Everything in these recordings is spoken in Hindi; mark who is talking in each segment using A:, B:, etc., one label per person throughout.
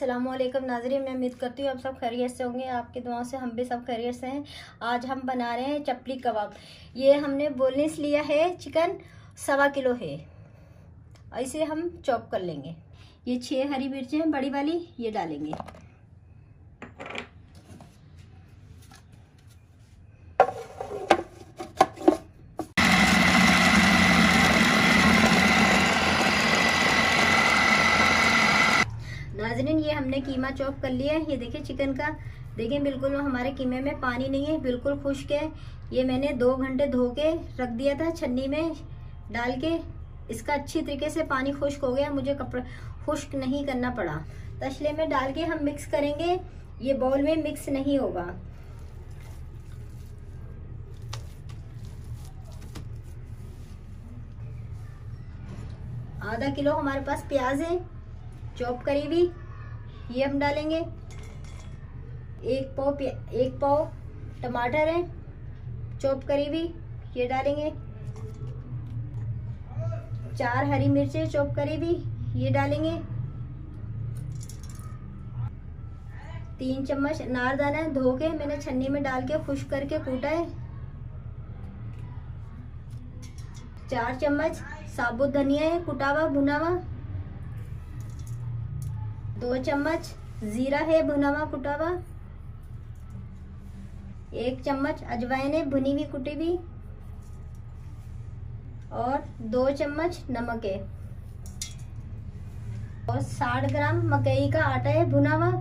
A: अस्सलामुअलैकुम नाज़रीन, मैं उम्मीद करती हूँ आप सब खैरियत से होंगे। आपकी दुआ से हम भी सब खैरियत से हैं। आज हम बना रहे हैं चपली कबाब। ये हमने बोनलेस लिया है, चिकन 1.25 किलो है। ऐसे हम चॉप कर लेंगे। ये 6 हरी मिर्चें हैं बड़ी वाली, ये डालेंगे। नाज़रीन, ये हमने कीमा चॉप कर लिया है। ये देखिए चिकन का, देखिए बिल्कुल हमारे कीमे में पानी नहीं है, बिल्कुल खुश्क है। ये मैंने 2 घंटे धो के रख दिया था छन्नी में डाल के। इसका अच्छी तरीके से पानी खुश्क हो गया, मुझे कपड़ा खुश्क नहीं करना पड़ा। तसले में डाल के हम मिक्स करेंगे। ये बाउल में मिक्स नहीं होगा। आधा किलो हमारे पास प्याज है चॉप करी हुई, ये हम डालेंगे। 1 पाव टमाटर है चॉप करी हुई, ये डालेंगे। 4 हरी मिर्चें चॉप करी हुई, ये डालेंगे। 3 चम्मच अनारदाना धो के मैंने छन्नी में डाल के खुश्क करके कूटा है। 4 चम्मच साबुत धनिया है कुटा हुआ भुना हुआ। 2 चम्मच जीरा है भुना हुआ कुटा हुआ। 1 चम्मच अजवाइन है भुनी हुई कुटी हुई। और 2 चम्मच नमक है। और 60 ग्राम मकई का आटा है भुना हुआ।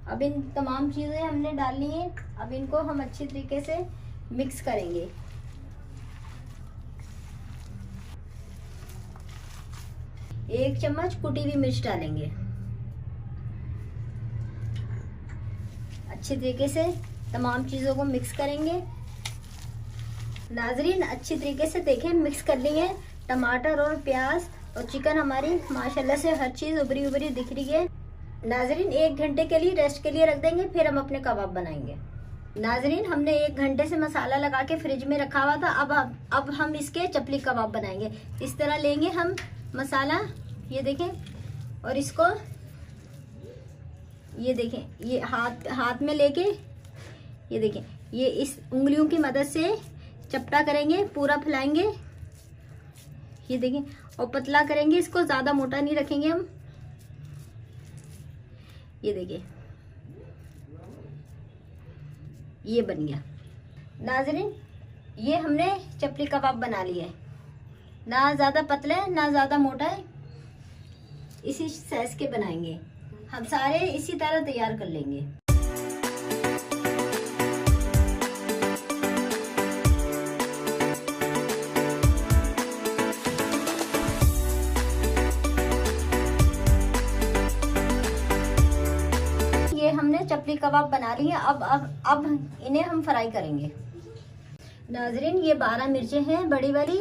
A: अब इन तमाम चीजें हमने डालनी है। अब इनको हम अच्छी तरीके से मिक्स करेंगे। एक चम्मच कुटी हुई मिर्च डालेंगे। अच्छी तरीके से तमाम चीजों को मिक्स करेंगे। नाजरीन, अच्छी तरीके से देखें मिक्स कर ली है। टमाटर और प्याज और चिकन हमारी माशाल्लाह से हर चीज उभरी उभरी दिख रही है। नाजरीन, 1 घंटे के लिए रेस्ट के लिए रख देंगे, फिर हम अपने कबाब बनाएंगे। नाजरीन, हमने 1 घंटे से मसाला लगा के फ्रिज में रखा हुआ था। अब हम इसके चपली कबाब बनाएंगे। इस तरह लेंगे हम मसाला, ये देखें, और इसको ये देखें, ये हाथ में लेके ये देखें, ये इस उंगलियों की मदद से चपटा करेंगे, पूरा फैलाएंगे। ये देखें, और पतला करेंगे इसको, ज्यादा मोटा नहीं रखेंगे हम। ये देखिए, ये बन गया। नाजरीन, ये हमने चपली कबाब बना लिया है। ना ज्यादा पतला है ना ज्यादा मोटा है, इसी साइज के बनाएंगे। हम सारे इसी तरह तैयार कर लेंगे। ये हमने चपली कबाब बना लिए। अब इन्हें हम फ्राई करेंगे। नाजरीन, ये 12 मिर्चें हैं बड़ी वाली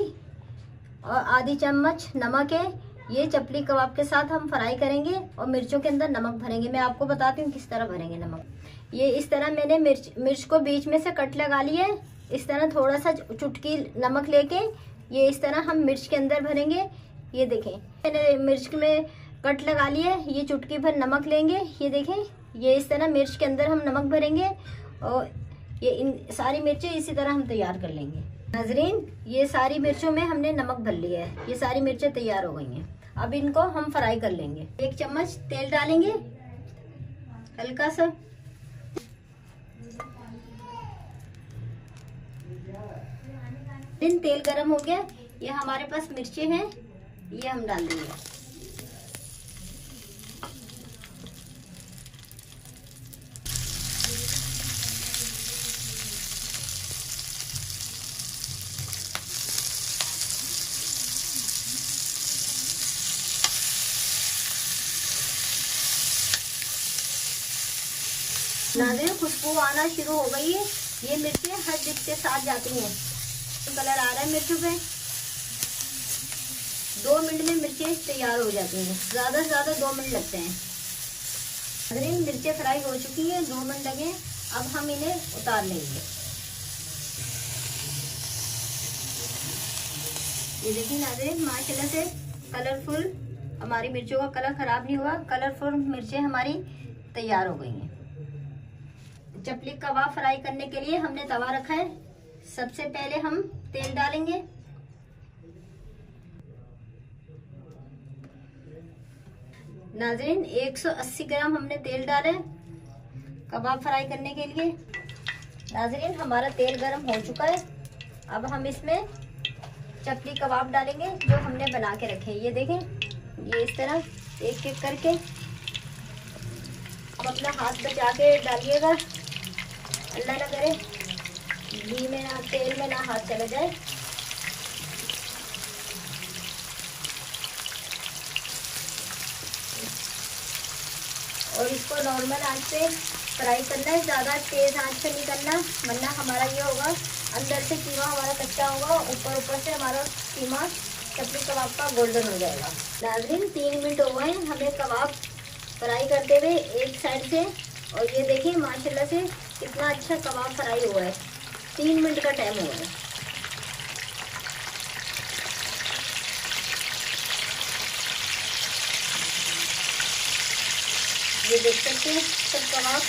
A: और आधी चम्मच नमक है। ये चपली कबाब के साथ हम फ्राई करेंगे और मिर्चों के अंदर नमक भरेंगे। मैं आपको बताती हूँ किस तरह भरेंगे नमक। ये इस तरह मैंने मिर्च को बीच में से कट लगा लिया है। इस तरह थोड़ा सा चुटकी नमक लेके ये इस तरह हम मिर्च के अंदर भरेंगे। ये देखें, मैंने मिर्च में कट लगा लिया है। ये चुटकी भर नमक लेंगे। ये देखें, ये इस तरह मिर्च के अंदर हम नमक भरेंगे और ये इन सारी मिर्चें इसी तरह हम तैयार कर लेंगे। नाजरीन, ये सारी मिर्चों में हमने नमक भर लिया है। ये सारी मिर्चें तैयार हो गई हैं। अब इनको हम फ्राई कर लेंगे। 1 चम्मच तेल डालेंगे हल्का सा। तेल गरम हो गया। ये हमारे पास मिर्चें हैं, ये हम डाल देंगे। नाज़रीन, खुशबू आना शुरू हो गई है। ये मिर्चें हर डिश के साथ जाती हैं। कलर आ रहा है मिर्चों पे। 2 मिनट में मिर्चें तैयार हो जाती हैं। ज्यादा से ज्यादा 2 मिनट लगते हैं। नाज़रीन, मिर्चें फ्राई हो चुकी हैं, 2 मिनट लगे। अब हम इन्हें उतार लेंगे। ये देखिए नाज़रीन, माशाल्लाह से कलरफुल हमारी मिर्चों का कलर खराब नहीं हुआ, कलरफुल मिर्चें हमारी तैयार हो गई हैं। चपली कबाब फ्राई करने के लिए हमने तवा रखा है। सबसे पहले हम तेल डालेंगे। नाज़रीन 180 ग्राम हमने तेल डाले कबाब फ्राई करने के लिए। नाज़रीन हमारा तेल गर्म हो चुका है। अब हम इसमें चपली कबाब डालेंगे जो हमने बना के रखे हैं। ये देखें, ये इस तरह एक एक करके। अब अपना हाथ बचा के डालिएगा, अल्लाह ना करे घी में ना तेल में ना हाथ चला जाए। और इसको नॉर्मल आंच पे फ्राई करना है, ज़्यादा तेज आंच पे नहीं करना, वरना हमारा ये होगा अंदर से कीमा हमारा कच्चा होगा, ऊपर से हमारा कीमा चपली कबाब का गोल्डन हो जाएगा। नाज़रीन 3 मिनट हो गए हमें कबाब फ्राई करते हुए एक साइड से, और ये देखिए माशाल्लाह से कितना अच्छा कबाब फ्राई हुआ है। 3 मिनट का टाइम हुआ है। ये देख सकते हैं सब कबाब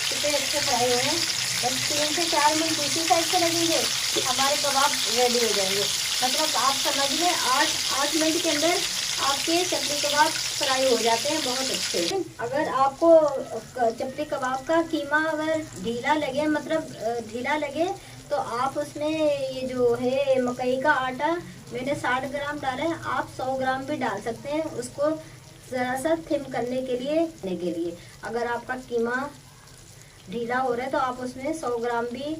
A: कितने अच्छे फ्राई हुए हैं। बस 3 से 4 मिनट दूसरी साइड से लगेंगे, हमारे कबाब रेडी हो जाएंगे। मतलब आप समझ लें 8 मिनट के अंदर आपके चपली कबाब फ्राई हो जाते हैं बहुत अच्छे। अगर आपको चपली कबाब का कीमा अगर ढीला लगे, मतलब ढीला लगे, तो आप उसमें ये जो है मकई का आटा मैंने 60 ग्राम डाला है, आप 100 ग्राम भी डाल सकते हैं उसको ज़रा सा थिम करने के लिए। अगर आपका कीमा ढीला हो रहा है तो आप उसमें 100 ग्राम भी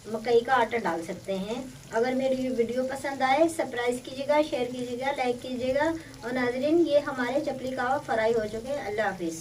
A: मकई का आटा डाल सकते हैं। अगर मेरी वीडियो पसंद आए सब्सक्राइब कीजिएगा, शेयर कीजिएगा, लाइक कीजिएगा। और नाज़रीन ये हमारे चपली कबाब फ्राई हो चुके हैं। अल्लाह हाफिज़।